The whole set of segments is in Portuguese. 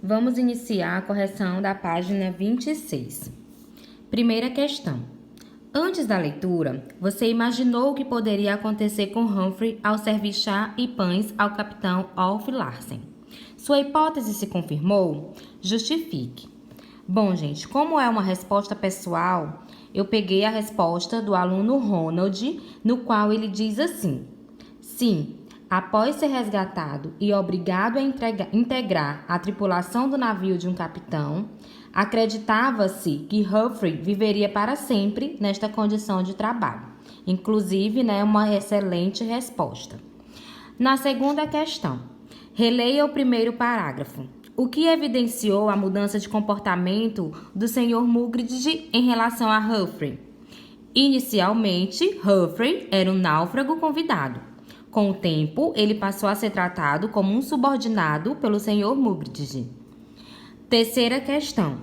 Vamos iniciar a correção da página 26. Primeira questão. Antes da leitura, você imaginou o que poderia acontecer com Humphrey ao servir chá e pães ao capitão Olaf Larsen? Sua hipótese se confirmou? Justifique. Bom, gente, como é uma resposta pessoal, eu peguei a resposta do aluno Ronald, no qual ele diz assim: sim, após ser resgatado e obrigado a integrar a tripulação do navio de um capitão, acreditava-se que Humphrey viveria para sempre nesta condição de trabalho. Inclusive, uma excelente resposta. Na segunda questão, releia o primeiro parágrafo. O que evidenciou a mudança de comportamento do Sr. Mugridge em relação a Humphrey? Inicialmente, Humphrey era um náufrago convidado. Com o tempo, ele passou a ser tratado como um subordinado pelo Sr. Mugridge. Terceira questão.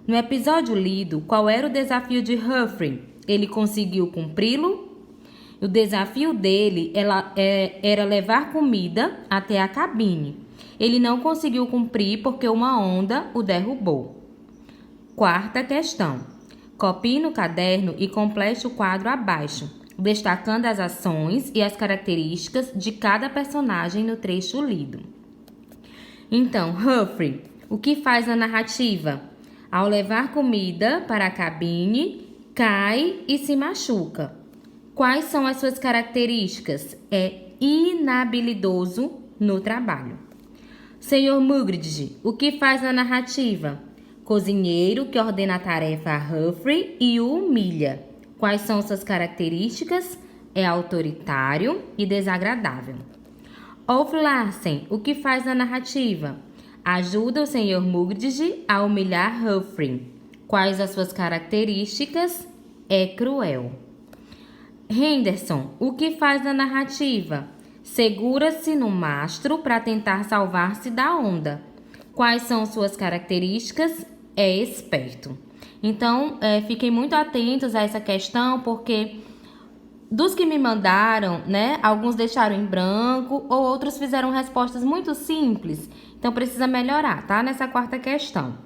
No episódio lido, qual era o desafio de Humphrey? Ele conseguiu cumpri-lo? O desafio dele era levar comida até a cabine. Ele não conseguiu cumprir porque uma onda o derrubou. Quarta questão. Copie no caderno e complete o quadro abaixo, destacando as ações e as características de cada personagem no trecho lido. Então, Humphrey, o que faz na narrativa? Ao levar comida para a cabine, cai e se machuca. Quais são as suas características? É inabilidoso no trabalho. Sr. Mugridge, o que faz na narrativa? Cozinheiro que ordena a tarefa a Humphrey e o humilha. Quais são suas características? É autoritário e desagradável. Olaf Larsen, o que faz na narrativa? Ajuda o Sr. Mugridge a humilhar Humphrey. Quais as suas características? É cruel. Henderson, o que faz na narrativa? Segura-se no mastro para tentar salvar-se da onda. Quais são suas características? É esperto. Então, fiquem muito atentos a essa questão, porque dos que me mandaram, alguns deixaram em branco ou outros fizeram respostas muito simples. Então, precisa melhorar, tá? Nessa quarta questão.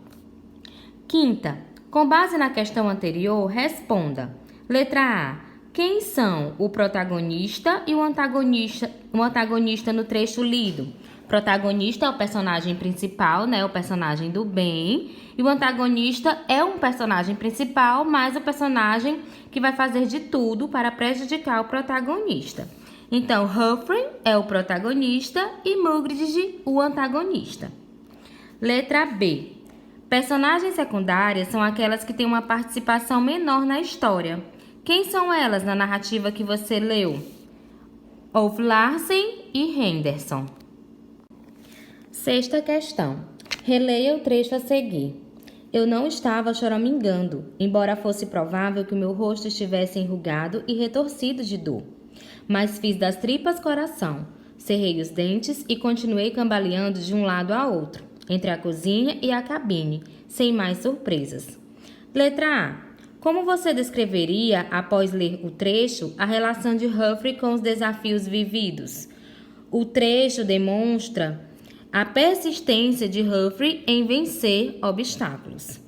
Quinta, com base na questão anterior, responda. Letra A. Quem são o protagonista e o antagonista no trecho lido? O protagonista é o personagem principal, o personagem do bem. E o antagonista é um personagem principal, mas o personagem que vai fazer de tudo para prejudicar o protagonista. Então, Humphrey é o protagonista e Mugridge o antagonista. Letra B. Personagens secundárias são aquelas que têm uma participação menor na história. Quem são elas na narrativa que você leu? Olaf Larsen e Henderson. Sexta questão. Releia o trecho a seguir. Eu não estava choramingando, embora fosse provável que o meu rosto estivesse enrugado e retorcido de dor. Mas fiz das tripas coração, cerrei os dentes e continuei cambaleando de um lado a outro, entre a cozinha e a cabine, sem mais surpresas. Letra A. Como você descreveria, após ler o trecho, a relação de Humphrey com os desafios vividos? O trecho demonstra a persistência de Humphrey em vencer obstáculos.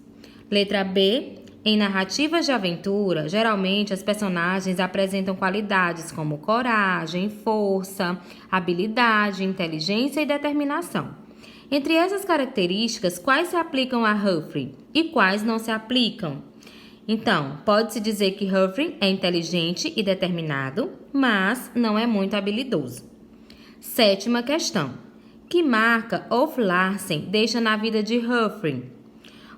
Letra B. Em narrativas de aventura, geralmente as personagens apresentam qualidades como coragem, força, habilidade, inteligência e determinação. Entre essas características, quais se aplicam a Humphrey e quais não se aplicam? Então, pode-se dizer que Humphrey é inteligente e determinado, mas não é muito habilidoso. Sétima questão. Que marca Olaf Larsen deixa na vida de Humphrey?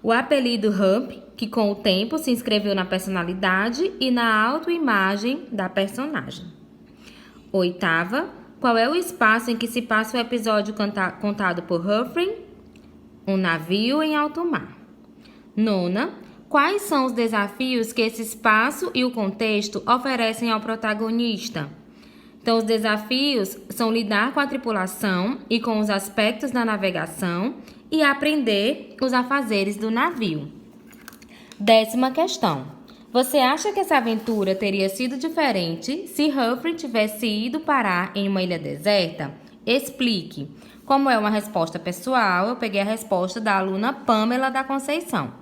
O apelido Hump, que com o tempo se inscreveu na personalidade e na autoimagem da personagem. Oitava. Qual é o espaço em que se passa o episódio contado por Humphrey? Um navio em alto mar. Nona. Quais são os desafios que esse espaço e o contexto oferecem ao protagonista? Então, os desafios são lidar com a tripulação e com os aspectos da navegação e aprender os afazeres do navio. 10ª questão. Você acha que essa aventura teria sido diferente se Humphrey tivesse ido parar em uma ilha deserta? Explique. Como é uma resposta pessoal, eu peguei a resposta da aluna Pamela da Conceição.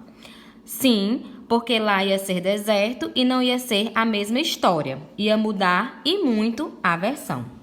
Sim, porque lá ia ser deserto e não ia ser a mesma história. Ia mudar e muito a versão.